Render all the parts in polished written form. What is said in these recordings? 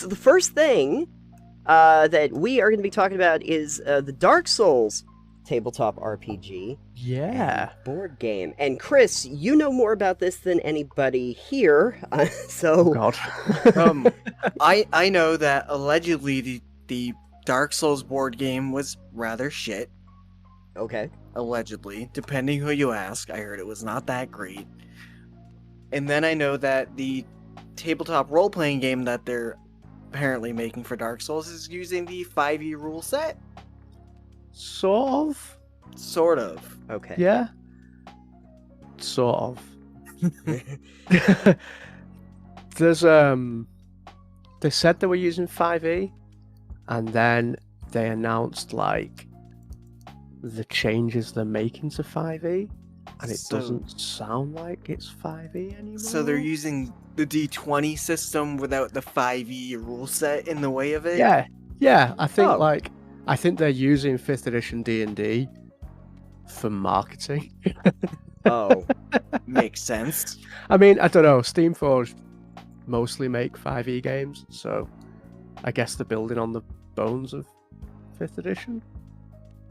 the first thing that we are going to be talking about is the Dark Souls tabletop RPG. Yeah. Board game. And Chris, you know more about this than anybody here. So, Oh God. I know that allegedly the Dark Souls board game was rather shit. Okay. Allegedly, depending who you ask. I heard it was not that great. And then I know that the tabletop role-playing game that they're apparently making for Dark Souls is using the 5e rule set. Sort of. Sort of. Okay. Yeah. Sort of. There's they said they were using 5e, and then they announced like the changes they're making to 5e, and it doesn't sound like it's 5e anymore. So they're using the D20 system without the 5e rule set in the way of it? Yeah. I think they're using 5th edition D&D for marketing. Oh. Makes sense. I mean, I don't know. Steamforged mostly make 5e games, so I guess they're building on the bones of 5th edition.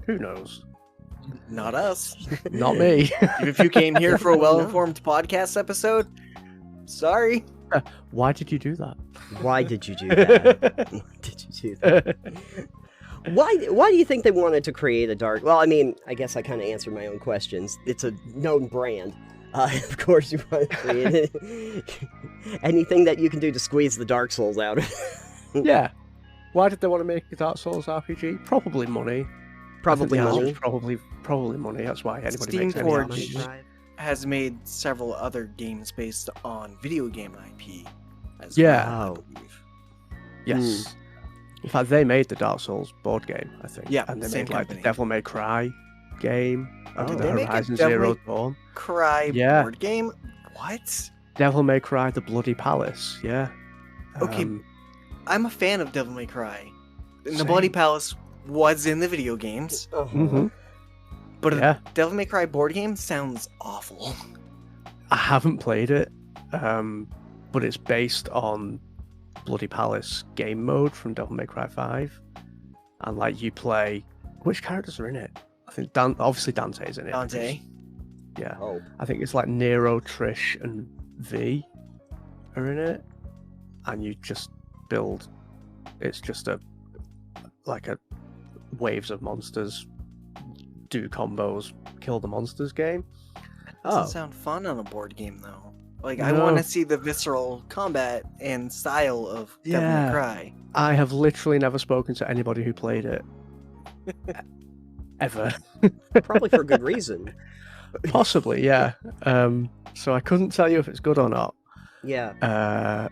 Who knows? Not us. Not me. If you came here for a well-informed podcast episode, sorry. Why did you do that? Why did you do that? Why do you think they wanted to create a dark... Well, I mean, I guess I kind of answered my own questions. It's a known brand. Of course you want to create anything that you can do to squeeze the Dark Souls out of it. Yeah. Why did they want to make a Dark Souls RPG? Probably money. Probably money. Probably money. That's why anybody makes any RPG. Steamforged has made several other games based on video game IP. As Yeah. well, I believe. Yes. In fact, they made the Dark Souls board game, I think. Yeah, and they same made like company. the Devil May Cry game. Oh, And they the make a Horizon Devil Zero May- Dawn. Cry Yeah. board game? What? Devil May Cry: The Bloody Palace. Yeah. Okay, I'm a fan of Devil May Cry. And the Same. Bloody Palace was in the video games, Mhm. but Yeah. a Devil May Cry board game sounds awful. I haven't played it, but it's based on Bloody Palace game mode from Devil May Cry 5. And like you play, which characters are in it? I think obviously Dante's in it. Dante. Yeah. Oh. I think it's like Nero, Trish, and V are in it, and you just build. It's just a waves of monsters, do combos, kill the monsters game. Doesn't sound fun on a board game though. Like I No. want to see the visceral combat and style of Devil May Yeah. Cry. I have literally never spoken to anybody who played it ever. Probably for good reason. Possibly, yeah. So I couldn't tell you if it's good or not. Yeah.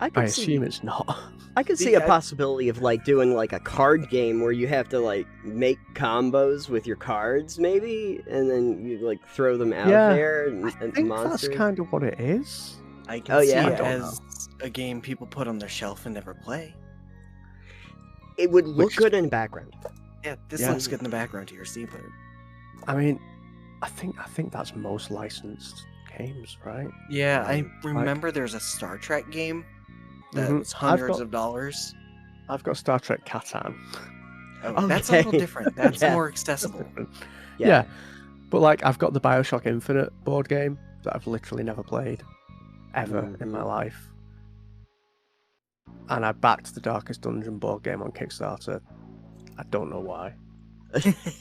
I assume it's not. I could see a possibility of like doing like a card game where you have to like make combos with your cards, maybe, and then you like throw them out Yeah, there and I think monsters. that's kind of what it is. I can Oh, see yeah? it I don't as a game people put on their shelf and never play. It would look Which- good in the background. Yeah, this Yeah. looks good in the background to your Steam player. I mean, I think that's most licensed games, right? Yeah, I Like- remember there's a Star Trek game that Mhm. was I've hundreds got- of dollars. I've got Star Trek Catan. Oh, that's a little Okay. different. That's Yeah. more accessible. Yeah. But like, I've got the Bioshock Infinite board game that I've literally never played ever in my life, and I backed the Darkest Dungeon board game on Kickstarter. I don't know why.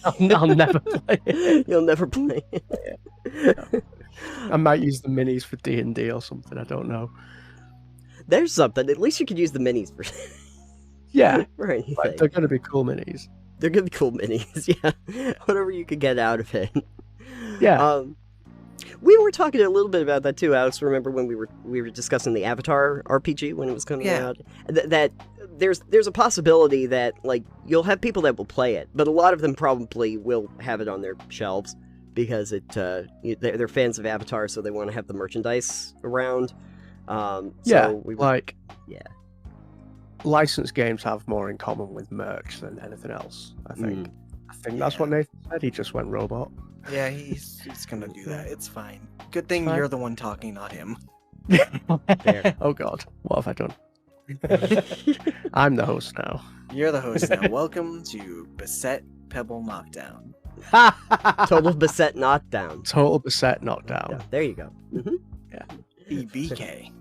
I'll never play it. You'll never play it. I might use the minis for D&D or something. I don't know. There's something. At least you could use the minis for, Yeah, for anything. like, they're going to be cool minis. They're gonna be cool minis, yeah. Whatever you could get out of it. Yeah. We were talking a little bit about that too, Alex. Remember when we were discussing the Avatar RPG when it was coming out? That there's a possibility that like you'll have people that will play it, but a lot of them probably will have it on their shelves because they're fans of Avatar, so they want to have the merchandise around. Yeah, So we were, like, yeah. licensed games have more in common with merch than anything else, I think. I think that's what Nathan said. He just went robot. Yeah, he's gonna do that. It's fine. Good thing Fine. you're the one talking, not him. Fair. Oh god, what have I done? I'm the host now. You're the host now. Welcome to Bissette Pebble Knockdown. Total Bissette knockdown. Total Bissette knockdown. There you go. TBK.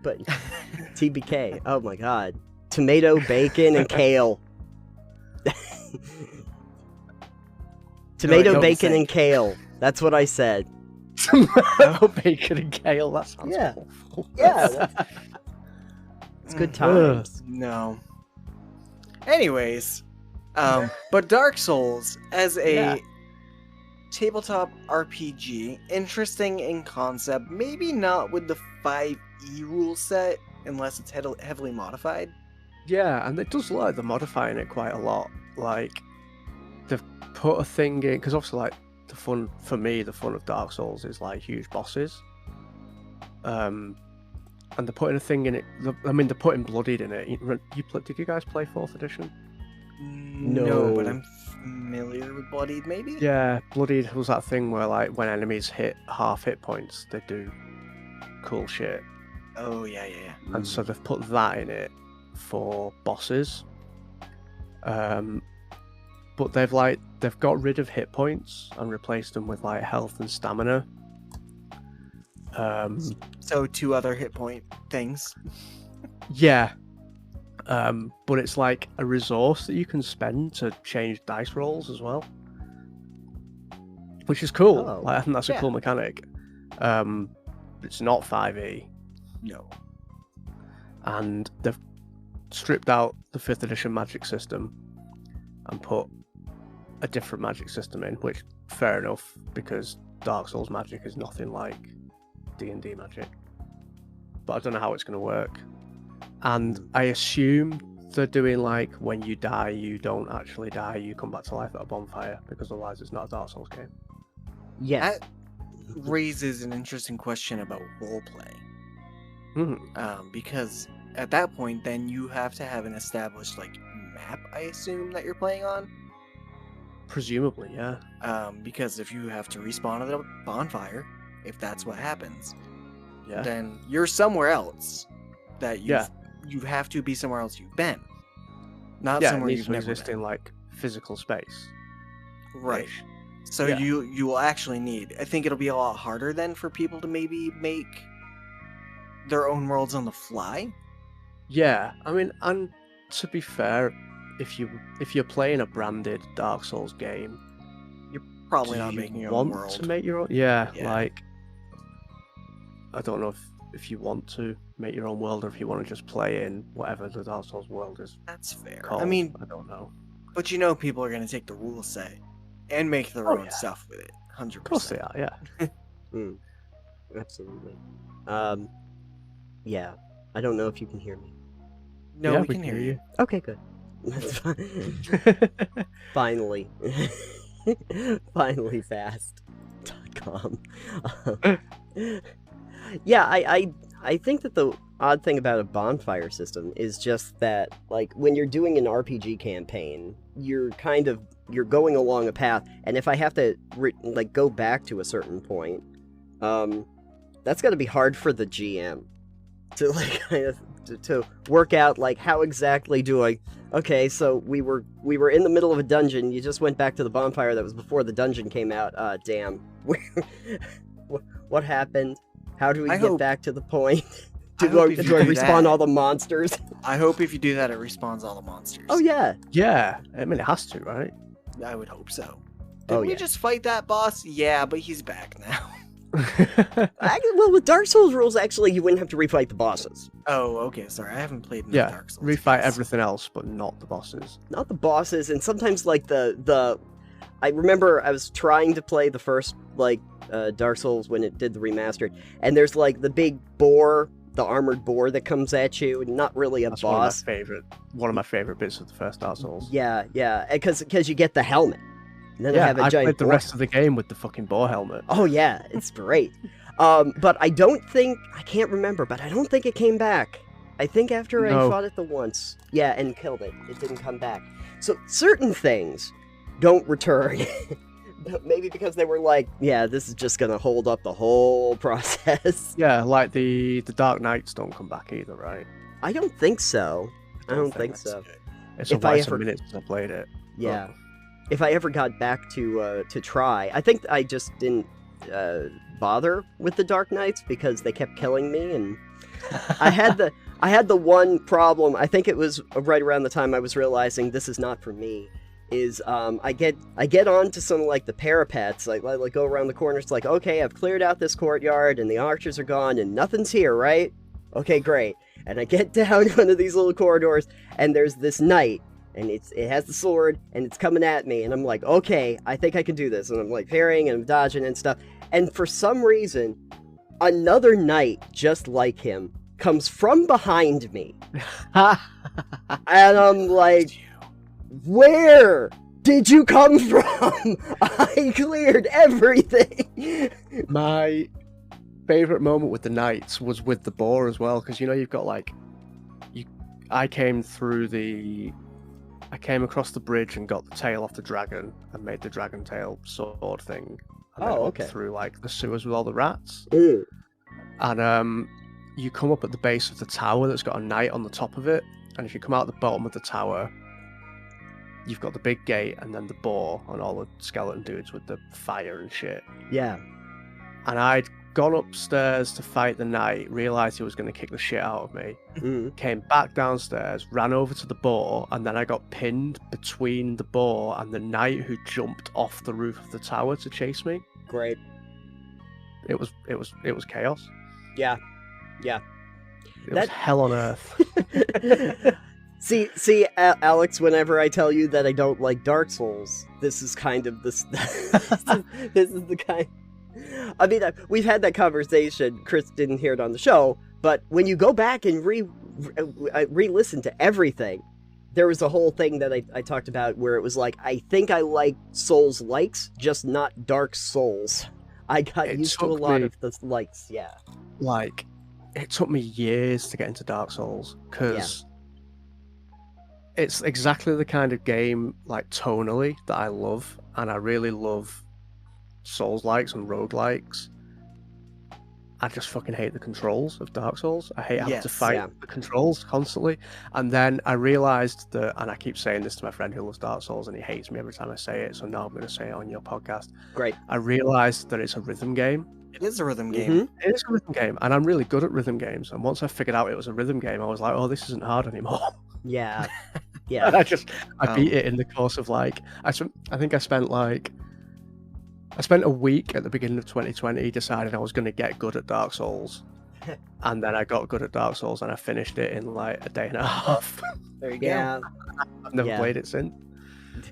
But TBK. Oh my god. Tomato, bacon, and kale. Tomato, don't bacon, say. and kale. That's what I said. Tomato, bacon, and kale. That sounds awful. Yeah. It's good times. No. Anyways, but Dark Souls as a tabletop RPG, interesting in concept, maybe not with the 5e rule set, unless it's heavily modified. Yeah, and it does look like they're modifying it quite a lot. Like, they've put a thing in, because obviously, like, the fun of Dark Souls is, like, huge bosses. And they're putting a thing in it, they're putting Bloodied in it. Did you guys play 4th edition? No, but I'm familiar with Bloodied, maybe? Yeah, Bloodied was that thing where, like, when enemies hit half hit points, they do cool shit. Oh, yeah. And so they've put that in it for bosses. But they've got rid of hit points and replaced them with, like, health and stamina. So 2 other hit point things. Yeah. But it's like a resource that you can spend to change dice rolls as well, which is cool. Oh, Like, I think that's a cool mechanic. It's not 5e, No. and they've stripped out the 5th edition magic system and put a different magic system in, which fair enough, because Dark Souls magic is nothing like D&D magic. But I don't know how it's going to work. And I assume they're doing, like, when you die, you don't actually die, you come back to life at a bonfire, because otherwise it's not a Dark Souls game. Yes. That raises an interesting question about roleplay. Because at that point, then you have to have an established, like, map, I assume, that you're playing on. Presumably, yeah. Because if you have to respawn at a bonfire, if that's what happens, Yeah. then you're somewhere else. That you have to be somewhere else you've been, not somewhere it needs you've to never exist been. in, like, physical space. Right. So Yeah. you will actually need. I think it'll be a lot harder then for people to maybe make their own worlds on the fly. Yeah, I mean, and to be fair, if you're playing a branded Dark Souls game, Probably do not you making your own want world. to make your own? Yeah, Yeah. like, I don't know if you want to make your own world or if you want to just play in whatever the Dark Souls world is That's fair. called. I mean, I don't know. but you know, people are gonna take the rule set and make their own stuff with it. 100%. Of course they are, yeah. Absolutely. Yeah. I don't know if you can hear me. No, Yeah, we can hear you. Okay, good. That's finally. Finally fast.com. Yeah, I think that the odd thing about a bonfire system is just that, like, when you're doing an RPG campaign, you're going along a path, and if I have to go back to a certain point, that's got to be hard for the GM to, like, kind of to work out, like, how exactly do I. Okay, so we were in the middle of a dungeon. You just went back to the bonfire that was before the dungeon came out. Damn. What happened? How do we get back to the point? Do I respawn all the monsters? I hope if you do that, it respawns all the monsters. Oh yeah. Yeah, I mean, it has to, right? I would hope so. Didn't we yeah. just fight that boss? Yeah, but he's back now. Well, with Dark Souls rules, actually, you wouldn't have to refight the bosses. Oh, okay. Sorry, I haven't played enough Dark Souls. Refight games. everything else, but not the bosses. Not the bosses, and sometimes, like, the I remember I was trying to play the first, like, Dark Souls when it did the remastered, and there's, like, the big boar, the armored boar that comes at you, and not really a That's boss. One of my favorite bits of the first Dark Souls. Yeah, because you get the helmet. And then Yeah, have a I giant played the boar. rest of the game with the fucking boar helmet. Oh yeah, it's great. But I can't remember, but I don't think it came back. I think after I fought it the once, and killed it, it didn't come back. So certain things don't return. maybe because they were like, yeah, this is just gonna hold up the whole process. Yeah, like the Dark Knights don't come back either, right? I don't think so. I don't think so. It's If a I while ever- minute since I played it. Yeah. If I ever got back to try, I think I just didn't bother with the Dark Knights because they kept killing me, and I had the one problem. I think it was right around the time I was realizing this is not for me. Is I get onto some like the parapets, like go around the corners. It's like, okay, I've cleared out this courtyard and the archers are gone and nothing's here, right? Okay, great. And I get down one of these little corridors and there's this knight. And it has the sword, and it's coming at me, and I'm like, okay, I think I can do this. And I'm like parrying and I'm dodging and stuff. And for some reason, another knight just like him comes from behind me. And I'm like, where did you come from? I cleared everything. My favorite moment with the knights was with the boar as well, because you've got like, I came across the bridge and got the tail off the dragon and made the dragon tail sword thing. And then okay. Through like the sewers with all the rats. Ooh. And you come up at the base of the tower that's got a knight on the top of it. And if you come out the bottom of the tower, you've got the big gate and then the boar and all the skeleton dudes with the fire and shit. Yeah. And I'd gone upstairs to fight the knight, realised he was going to kick the shit out of me, came back downstairs, ran over to the boar, and then I got pinned between the boar and the knight who jumped off the roof of the tower to chase me. Great. It was chaos. Yeah. Yeah. It was hell on earth. See, Alex, whenever I tell you that I don't like Dark Souls, this is kind of this is the kind. I mean, we've had that conversation. Chris didn't hear it on the show, but when you go back and re-listen to everything, there was a whole thing that I talked about where it was like, I think I like Souls likes, just not Dark Souls. I got used to a lot of the likes, yeah. Like, it took me years to get into Dark Souls, because it's exactly the kind of game, like, tonally, that I love, and I really love Souls-likes and roguelikes. I just fucking hate the controls of Dark Souls. I hate having to fight the controls constantly. And then I realised that, and I keep saying this to my friend who loves Dark Souls, and he hates me every time I say it, so now I'm going to say it on your podcast. Great. I realised that it's a rhythm game. It is a rhythm game. Mm-hmm. It is a rhythm game, and I'm really good at rhythm games. And once I figured out it was a rhythm game, I was like, oh, this isn't hard anymore. Yeah. Yeah. And I beat it in the course of like, I think I spent a week at the beginning of 2020 deciding I was going to get good at Dark Souls. And then I got good at Dark Souls and I finished it in like a day and a half. There you go. Yeah. I've never played it since.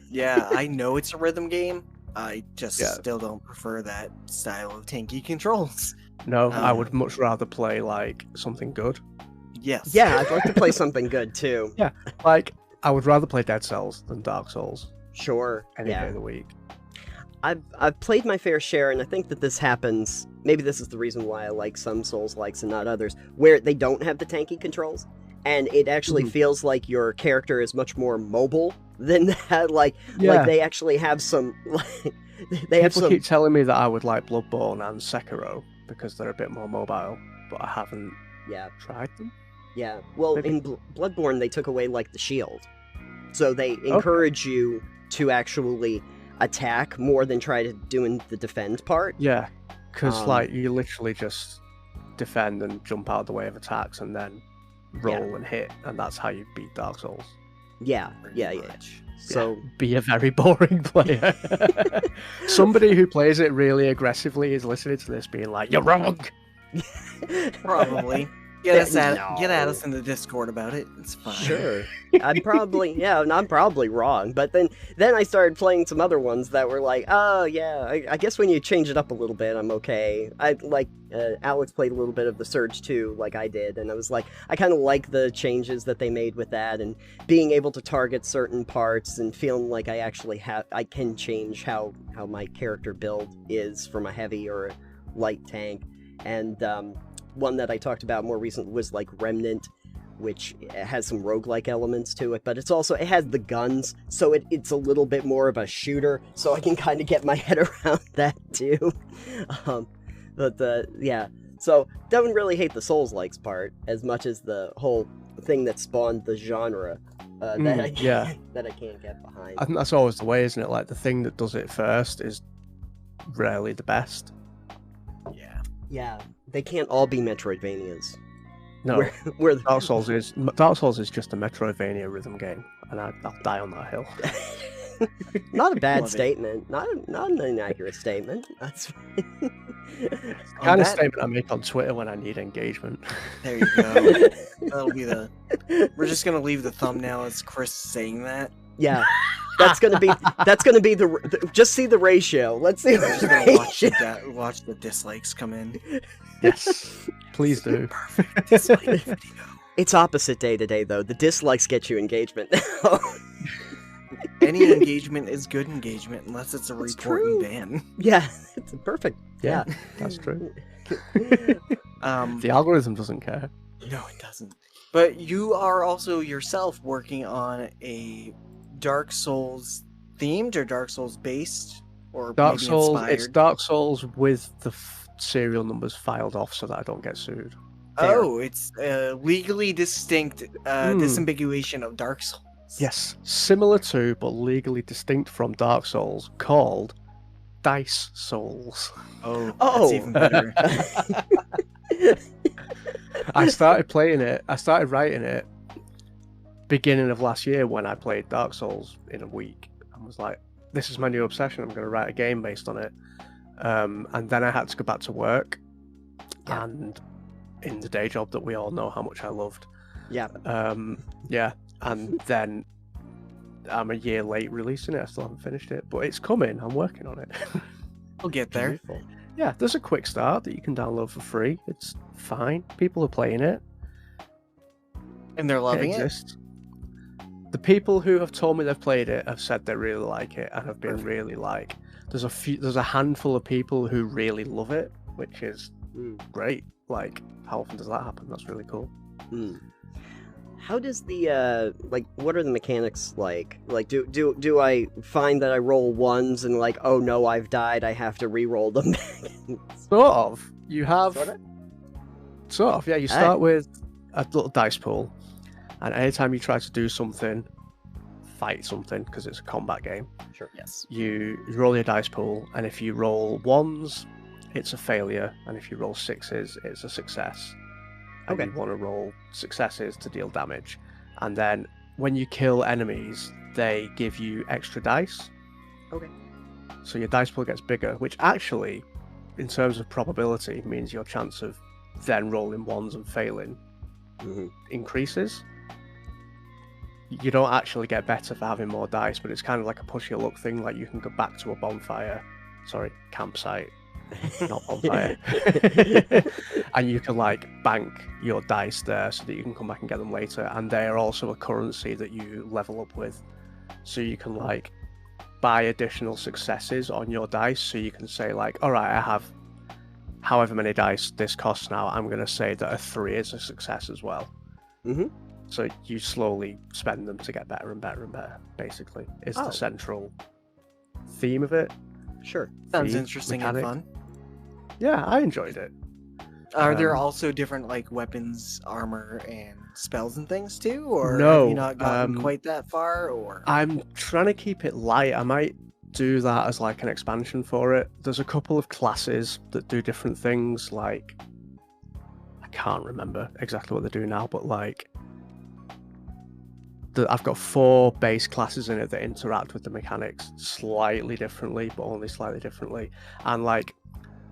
Yeah, I know it's a rhythm game. I just still don't prefer that style of tanky controls. No, I would much rather play like something good. Yes. Yeah, I'd like to play something good too. Yeah, like I would rather play Dead Cells than Dark Souls. Sure. Any day of the week. I've played my fair share, and I think that this happens. Maybe this is the reason why I like some Souls likes and not others, where they don't have the tanky controls, and it actually feels like your character is much more mobile than that. Like they actually have some. People keep telling me that I would like Bloodborne and Sekiro because they're a bit more mobile, but I haven't tried them. Yeah, well, in Bloodborne they took away like the shield, so they encourage you to actually attack more than try to doing the defend part. Yeah, because like you literally just defend and jump out of the way of attacks and then roll and hit, and that's how you beat Dark Souls. Yeah. So be a very boring player. Somebody who plays it really aggressively is listening to this being like, you're wrong. Probably. Get at us in the Discord about it. It's fine. Sure. I'm probably wrong. But then I started playing some other ones that were like, oh yeah, I guess when you change it up a little bit, I'm okay. I like Alex played a little bit of the Surge 2 like I did, and I was like, I kind of like the changes that they made with that, and being able to target certain parts and feeling like I can change how my character build is from a heavy or a light tank. And one that I talked about more recently was like Remnant. which has some roguelike elements to it, but it has the guns, so it's a little bit more of a shooter, so I can kind of get my head around that too. Yeah, so don't really hate the Souls-likes part as much as the whole thing that spawned the genre that I can't get behind. I think that's always the way, isn't it? Like, the thing that does it first is rarely the best. Yeah, they can't all be Metroidvanias. No, where Dark Souls is just a Metroidvania rhythm game, and I'll die on that hill. Not a bad statement. Not an inaccurate statement. That's the kind of statement I make on Twitter when I need engagement. There you go. That'll be We're just gonna leave the thumbnail as Chris saying that. Yeah, that's gonna be the. Just see the ratio. Let's see the ratio. Watch the dislikes come in. Yes, please do. Perfect dislike video. It's opposite day today, though. The dislikes get you engagement now. Any engagement is good engagement, unless it's a report and ban. Yeah, it's perfect. Yeah, that's true. The algorithm doesn't care. No, it doesn't. But you are also yourself working on a Dark Souls themed or Dark Souls based, or Dark maybe Souls. inspired? It's Dark Souls with the serial numbers filed off so that I don't get sued. Oh, it's a legally distinct disambiguation of Dark Souls. Yes, similar to, but legally distinct from Dark Souls, called Dice Souls. Oh, that's even better. I started writing it beginning of last year when I played Dark Souls in a week. I was like, this is my new obsession, I'm going to write a game based on it. And then I had to go back to work, and in the day job that we all know how much I loved. Yeah. And then I'm a year late releasing it. I still haven't finished it, but it's coming. I'm working on it. We'll get there. Beautiful. Yeah, there's a quick start that you can download for free. It's fine. People are playing it. And they're loving it? Exists. The people who have told me they've played it have said they really like it and have been really like... There's a handful of people who really love it, which is great. Like, how often does that happen? That's really cool. How does the what are the mechanics like? Like, do I find that I roll ones and like, oh no, I've died, I have to re-roll them? Sort of. You have sort of, yeah. You start with a little dice pool, and anytime you try to do something, fight something, because it's a combat game. Sure. Yes. You roll your dice pool, and if you roll ones, it's a failure, and if you roll sixes, it's a success. And you want to roll successes to deal damage. And then when you kill enemies, they give you extra dice. Okay. So your dice pool gets bigger, which actually, in terms of probability, means your chance of then rolling ones and failing increases. You don't actually get better for having more dice, but it's kind of like a push your luck thing. Like, you can go back to a campsite, not bonfire, and you can like bank your dice there so that you can come back and get them later. And they are also a currency that you level up with, so you can like buy additional successes on your dice. So you can say like, all right, I have however many dice this costs now, I'm going to say that a 3 is a success as well. So you slowly spend them to get better and better and better, basically, is the central theme of it. Sure. Sounds interesting and fun. Yeah, I enjoyed it. Are there also different like weapons, armor, and spells and things too, or no, have you not gotten quite that far? Or I'm trying to keep it light. I might do that as like an expansion for it. There's a couple of classes that do different things. Like, I can't remember exactly what they do now, but like, I've got 4 base classes in it that interact with the mechanics slightly differently, but only slightly differently. And like,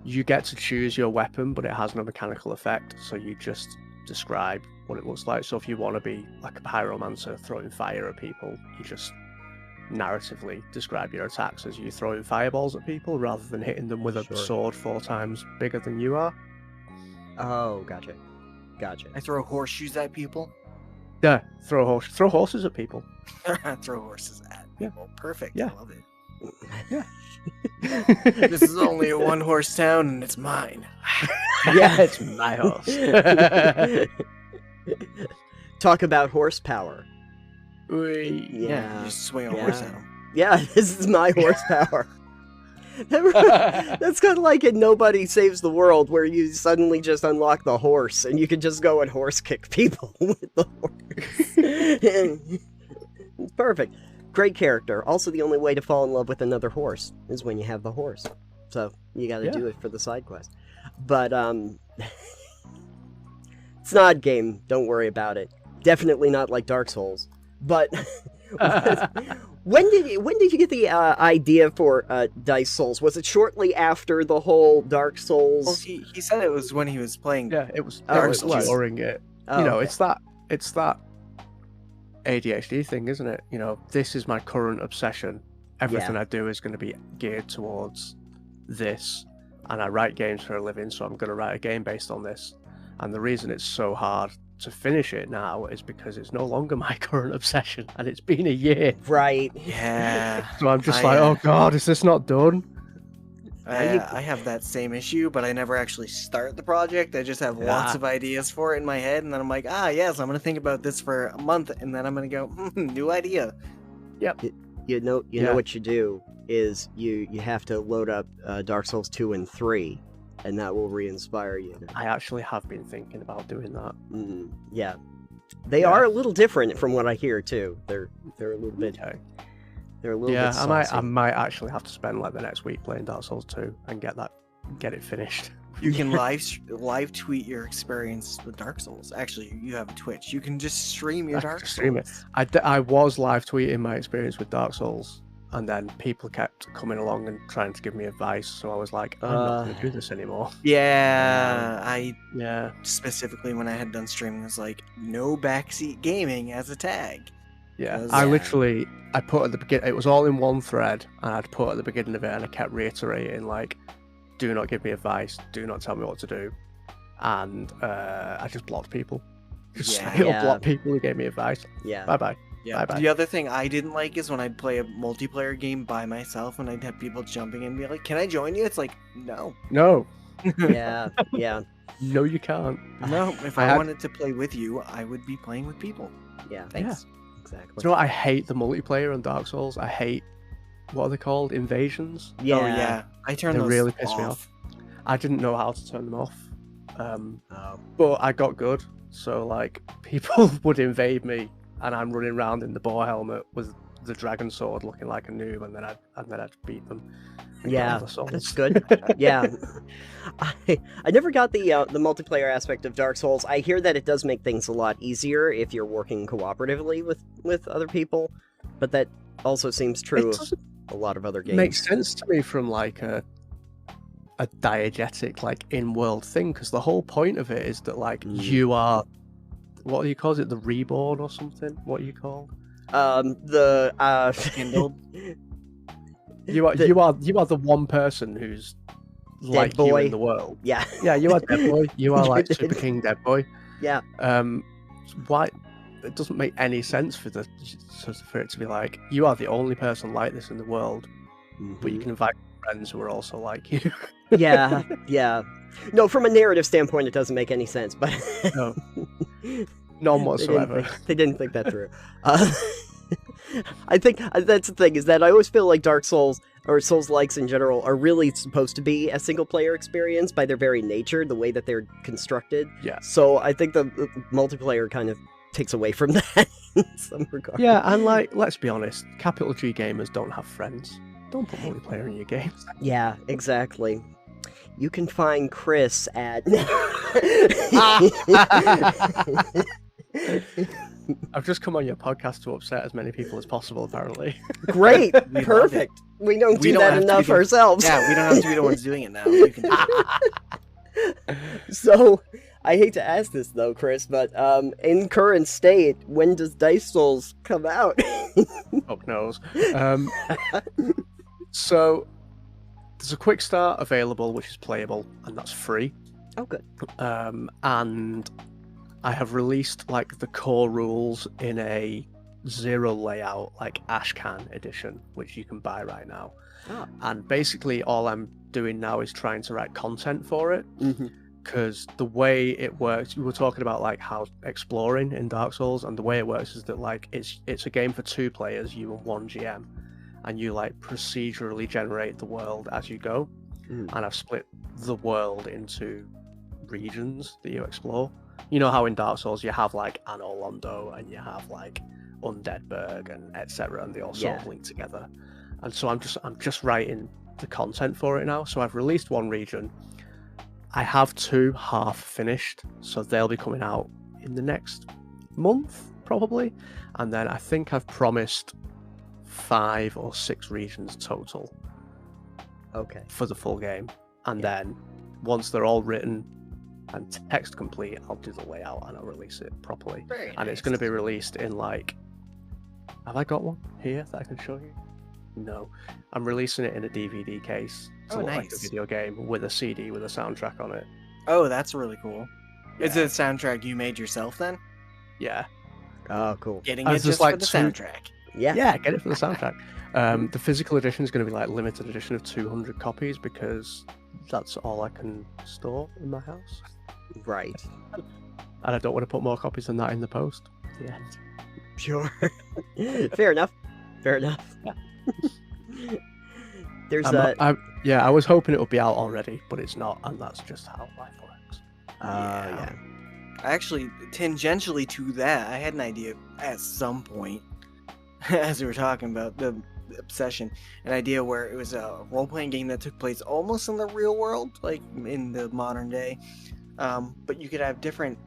you get to choose your weapon, but it has no mechanical effect, so you just describe what it looks like. So if you want to be like a pyromancer throwing fire at people, you just narratively describe your attacks as you throwing fireballs at people rather than hitting them with a sword 4 times bigger than you are. Oh, gotcha. I throw horseshoes at people. Yeah, throw horses at people. Throw horses at people. Perfect. Yeah. I love it. Yeah. This is only a 1-horse town, and it's mine. Yeah, it's my horse. Talk about horsepower. Whee. Yeah, you just swing a horse at him. Yeah, this is my horsepower. That's kind of like in Nobody Saves the World, where you suddenly just unlock the horse, and you can just go and horse kick people with the horse. It's perfect. Great character. Also, the only way to fall in love with another horse is when you have the horse. So, you gotta do it for the side quest. But, it's not a game. Don't worry about it. Definitely not like Dark Souls. But, when did you get the idea for Dice Souls? Was it shortly after the whole Dark Souls? Well, he said it was when he was playing. Yeah, it was Dark Souls. during it. Oh, you know, okay. it's that ADHD thing, isn't it? You know, this is my current obsession. Everything I do is going to be geared towards this, and I write games for a living, so I'm going to write a game based on this. And the reason it's so hard to finish it now is because it's no longer my current obsession, and it's been a year. Right. Yeah. So I'm just oh god, is this not done? I have that same issue, but I never actually start the project. I just have lots of ideas for it in my head, and then I'm like, yes, I'm going to think about this for a month, and then I'm going to go, new idea. Yep. You know what you do is you have to load up Dark Souls 2 and 3, and that will re-inspire you. I actually have been thinking about doing that. Yeah. They are a little different from what I hear, too. They're a little bit... Okay. They're a little bit saucy. I might actually have to spend like the next week playing Dark Souls 2 and get it finished. You can live tweet your experience with Dark Souls. Actually, you have a Twitch. You can just stream your Dark Souls. Stream it. I was live tweeting my experience with Dark Souls, and then people kept coming along and trying to give me advice. So I was like, I'm not going to do this anymore. Yeah, I Yeah. specifically when I had done streaming was like, no backseat gaming as a tag. Yeah, I put at the beginning, it was all in one thread, and I'd put at the beginning of it, and I kept reiterating, like, do not give me advice, do not tell me what to do. And I just blocked people. Just straight up blocked people who gave me advice. Yeah. Bye-bye. Yeah. Bye-bye. The other thing I didn't like is when I'd play a multiplayer game by myself, and I'd have people jumping in and be like, can I join you? It's like, no. No. Yeah. No, you can't. No, if I wanted to play with you, I would be playing with people. Yeah. Thanks. Exactly. Do you know what? I hate the multiplayer on Dark Souls. I hate, what are they called? Invasions? Yeah. Oh, yeah. I turned They those really piss me off. I didn't know how to turn them off. But I got good. So, like, people would invade me, and I'm running around in the boar helmet with the dragon sword looking like a noob, and then I'd beat them. Yeah, that's good. Yeah. I never got the multiplayer aspect of Dark Souls. I hear that it does make things a lot easier if you're working cooperatively with other people, but that also seems true of a lot of other games. It makes sense to me from like a diegetic, like in-world thing, because the whole point of it is that like you are, what do you call it, the reborn or something? What do you call? Kindled. You are the one person who's like you in the world. Yeah. Yeah, you are Dead Boy. You are like Super King Dead Boy. Yeah. Why? It doesn't make any sense for it to be like you are the only person like this in the world, but you can invite friends who are also like you. Yeah. No, from a narrative standpoint, it doesn't make any sense, but no, none whatsoever. They didn't think that through. I think that's the thing, is that I always feel like Dark Souls, or Souls-likes in general, are really supposed to be a single-player experience by their very nature, the way that they're constructed. Yeah. So I think the multiplayer kind of takes away from that in some regard. Yeah, and like, let's be honest, capital G gamers don't have friends. Don't put multiplayer in your games. Yeah, exactly. You can find Chris at... I've just come on your podcast to upset as many people as possible, apparently. Great, perfect. We don't do that enough ourselves. Yeah, we don't have to be the ones doing it now. You can do it. So, I hate to ask this though, Chris, but in current state, when does Dice Souls come out? Fuck knows. So, there's a quick start available, which is playable, and that's free. Oh, good. And I have released like the core rules in a zero layout, like Ashcan edition, which you can buy right now. Oh. And basically all I'm doing now is trying to write content for it. because the way it works, we were talking about like how exploring in Dark Souls, and the way it works is that like it's a game for 2 players, you and 1 GM, and you like procedurally generate the world as you go. And I've split the world into regions that you explore. You know how in Dark Souls you have like Anor Londo and you have like Undeadburg and etc., and they all sort of link together. And so I'm just writing the content for it now. So I've released 1 region. I have 2 half finished, so they'll be coming out in the next month probably. And then I think I've promised 5 or 6 regions total. Okay. For the full game. And then once they're all written and text complete, I'll do the layout and I'll release it properly. And it's going to be released in like... Have I got one here that I can show you? No. I'm releasing it in a DVD case. To look like a video game with a CD with a soundtrack on it. Oh, that's really cool. Yeah. Is it a soundtrack you made yourself then? Yeah. Oh, cool. Getting it just like for the soundtrack. Yeah, get it for the soundtrack. The physical edition is going to be like limited edition of 200 copies because that's all I can store in my house. Right. And I don't want to put more copies than that in the post. Yeah. Sure. Fair enough. Yeah. There's I was hoping it would be out already, but it's not, and that's just how life works. Yeah. Actually, tangentially to that, I had an idea at some point, as we were talking about the obsession, an idea where it was a role-playing game that took place almost in the real world, like in the modern day, but you could have different,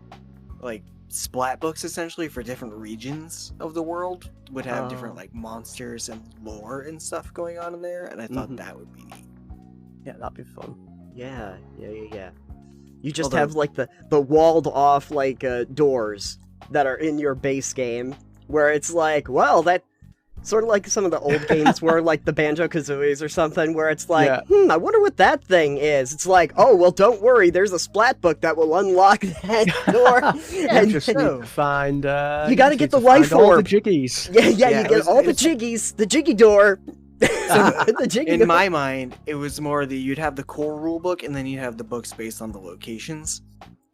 like, splat books essentially for different regions of the world, would have different like monsters and lore and stuff going on in there, and I thought that would be neat. Yeah, that'd be fun. Yeah. You just have like the walled off like doors that are in your base game, where it's like, well, that sort of like some of the old games were like the Banjo-Kazooies or something, where it's like, I wonder what that thing is. It's like, oh, well, don't worry, there's a splat book that will unlock that door. And just need to find... you gotta get the life orb. All the jiggies. Yeah, you get all the jiggies, the jiggy door. In my mind, it was more you'd have the core rule book, and then you'd have the books based on the locations.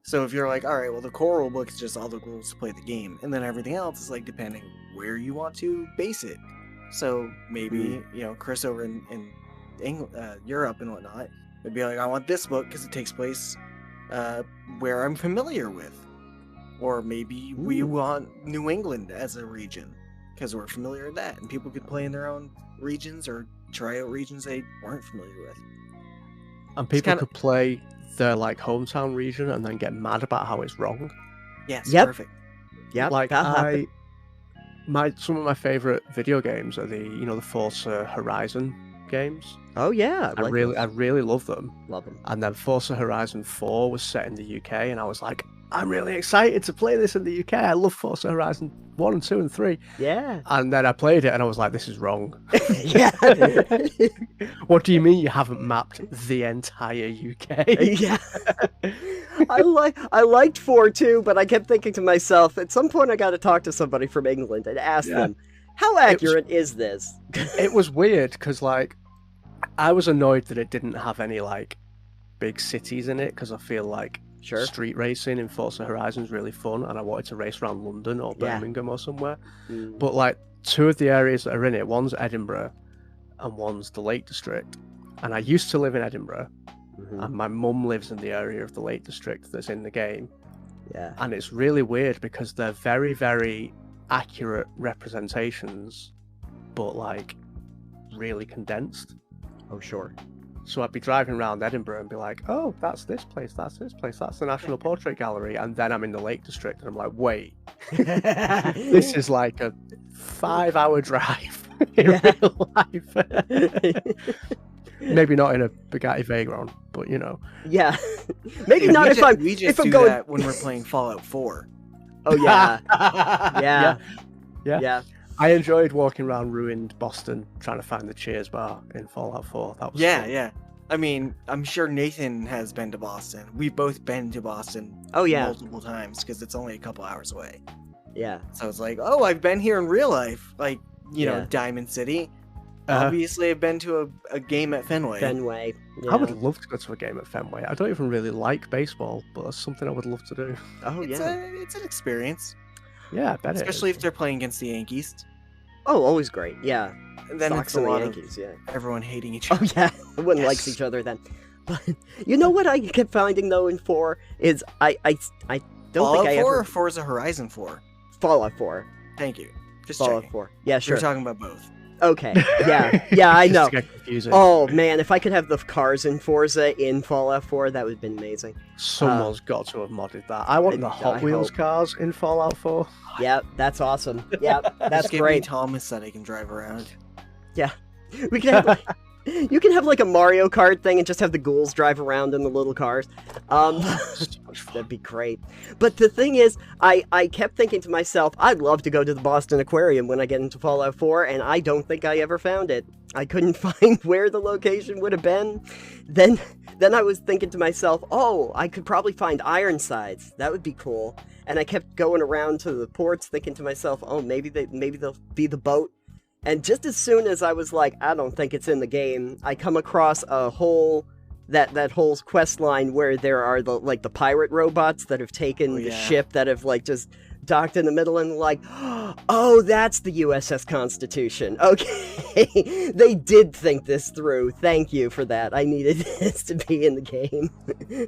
So if you're like, all right, well, the core rule book is just all the rules to play the game, and then everything else is like depending where you want to base it. So maybe Chris over in England, Europe and whatnot would be like, I want this book because it takes place where I'm familiar with, or maybe we want New England as a region because we're familiar with that, and people could play in their own regions or try out regions they weren't familiar with. And people could play their like hometown region and then get mad about how it's wrong. Yes, perfect. Yeah, like some of my favorite video games are the Forza Horizon games. Oh yeah, I really love them. Love them. And then Forza Horizon 4 was set in the UK, and I was like, I'm really excited to play this in the UK. I love Forza Horizon 1 and 2 and 3. Yeah. And then I played it and I was like, this is wrong. Yeah. What do you mean you haven't mapped the entire UK? Yeah. I liked 4 too, but I kept thinking to myself, at some point I got to talk to somebody from England and ask them, how accurate is this? It was weird because like I was annoyed that it didn't have any like big cities in it, because I feel like street racing in Forza Horizon is really fun, and I wanted to race around London or Birmingham or somewhere. But like 2 of the areas that are in it, one's Edinburgh and one's the Lake District, and I used to live in Edinburgh, and my mum lives in the area of the Lake District that's in the game. Yeah. And it's really weird because they're very, very accurate representations, but like really condensed. Oh, sure. So I'd be driving around Edinburgh and be like, oh, that's this place, that's this place, that's the National Portrait Gallery, and then I'm in the Lake District and I'm like, wait, this is like a 5-hour drive in real life. Maybe not in a Bugatti Veyron, but Yeah. Maybe not if I'm going... that when we're playing Fallout 4. Oh yeah. Yeah. I enjoyed walking around ruined Boston trying to find the Cheers bar in Fallout 4. That was fun. Yeah. I mean, I'm sure Nathan has been to Boston. We've both been to Boston multiple times because it's only a couple hours away. Yeah. So it's like, oh, I've been here in real life. Like, Diamond City. Obviously, I've been to a game at Fenway. Fenway. I would yeah. love to go to a game at Fenway. I don't even really like baseball, but that's something I would love to do. Oh It's yeah. it's an experience, Yeah, I bet especially it if they're playing against the Yankees. Oh, always great. Yeah. And then Sox it's a and the lot Yankees. Yeah. of everyone hating each Oh other. yeah. Everyone likes Yes. each other then. But you know what I kept finding though in 4 is I don't Fallout think I 4 ever or Forza Horizon 4? Fallout 4. Thank you. Just Fallout checking. 4. Yeah, We're sure. talking about both. Okay. Yeah. Yeah, I Just know. to get confusing. Oh man, if I could have the cars in Forza in Fallout 4, that would have been amazing. Someone's got to have modded that. I want the Hot I Wheels hope. cars in Fallout 4. Yeah, that's awesome. Yeah, that's Just give me great. Thomas that I can drive around. We can have like, you can have like a Mario Kart thing and just have the ghouls drive around in the little cars. So much fun. That'd be great. But the thing is, I kept thinking to myself, I'd love to go to the Boston Aquarium when I get into Fallout 4, and I don't think I ever found it. I couldn't find where the location would have been. Then I was thinking to myself, oh, I could probably find Ironsides. That would be cool. And I kept going around to the ports thinking to myself, oh, maybe they'll be the boat. And just as soon as I was like, I don't think it's in the game, I come across a whole that whole quest line where there are the pirate robots that have taken the ship that have like just docked in the middle and like, oh, that's the USS Constitution. Okay, they did think this through. Thank you for that. I needed this to be in the game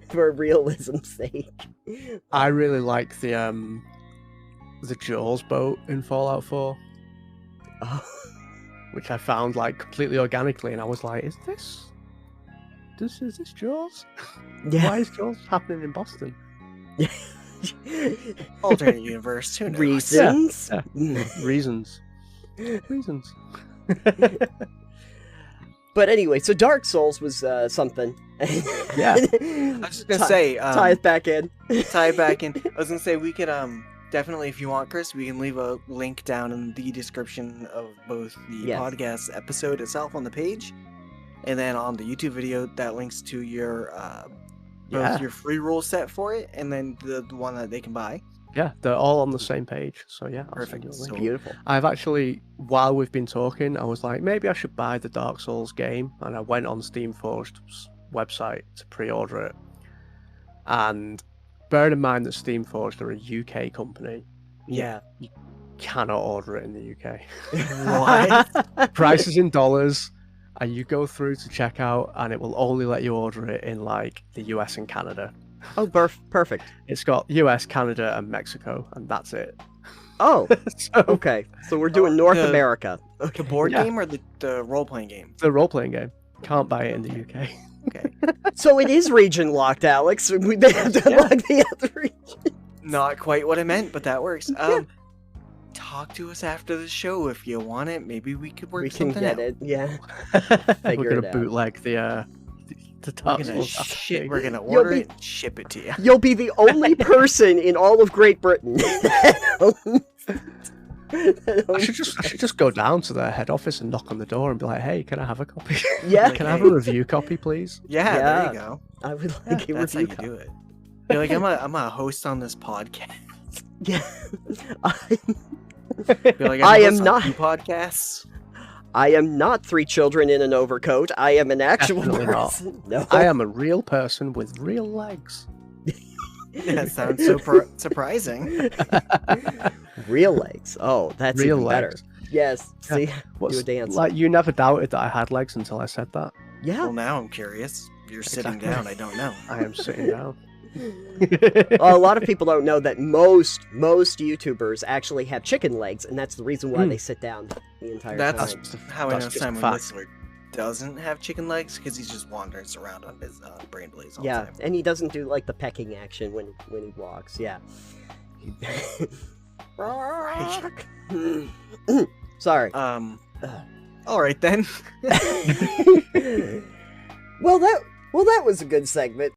for realism's sake. I really like the Jaws boat in Fallout 4, Oh. which I found like completely organically, and I was like, is this Jaws? Yeah. Why is Jaws happening in Boston? Alternate universe. Who knows? Reasons? Yeah. Reasons. But anyway, so Dark Souls was something. Yeah. I was just gonna say, tie it back in. tie it back in. I was gonna say we could definitely, if you want, Chris, we can leave a link down in the description of both the Yes. podcast episode itself on the page, and then on the YouTube video that links to your both your free rule set for it, and then the one that they can buy. Yeah, they're all on the same page. So yeah, I'll send Perfect. you a link. So- Beautiful. I've actually, while we've been talking, I was like, maybe I should buy the Dark Souls game, and I went on Steamforged's website to pre-order it. And bear in mind that Steamforged are a UK company. Yeah. You cannot order it in the UK. What? Price is in dollars, and you go through to checkout, and it will only let you order it in like the US and Canada. Oh, perfect. It's got US, Canada, and Mexico, and that's it. Oh, So okay. So we're doing North the- America. The board Yeah. game or the role playing game? it's a role-playing game. Can't buy it in the UK. Okay. So it is region locked, Alex. We may have to Yeah. unlock the other region. Not quite what I meant, but that works. Talk to us after the show if you want it. Maybe we could work We can something get out. it. Yeah. We're Figure gonna it out. bootleg the Dark We're gonna Souls shit. RPG. We're gonna You'll order be- it and ship it to you. You'll be the only person in all of Great Britain. I should just go down to their head office and knock on the door and be like, "Hey, can I have a copy? Yeah. Can I have a review copy, please?" Yeah, Yeah. there you go. I would like a That's how review you do it. You're like, I'm a host on this podcast. Yeah. You're like, I I'm a am host on not- 2 podcasts. I am not 3 children in an overcoat. I am an actual Definitely not. person. No. I am a real person with real legs. That sounds so surprising. Real legs. Oh, that's Real even better. legs. Yes. Yeah. See, What's, do a dance. Like you never doubted that I had legs until I said that. Yeah. Well, now I'm curious. You're sitting Exactly. down. I don't know. I am sitting down. Well, a lot of people don't know that most YouTubers actually have chicken legs, and that's the reason why they sit down the entire That's time. how I That's know just Simon fact. Whistler doesn't have chicken legs because he's just wandering around on his brain blaze all Yeah, the time. and he doesn't do like the pecking action when he walks. Yeah. Sorry. All right then. Well, that was a good segment.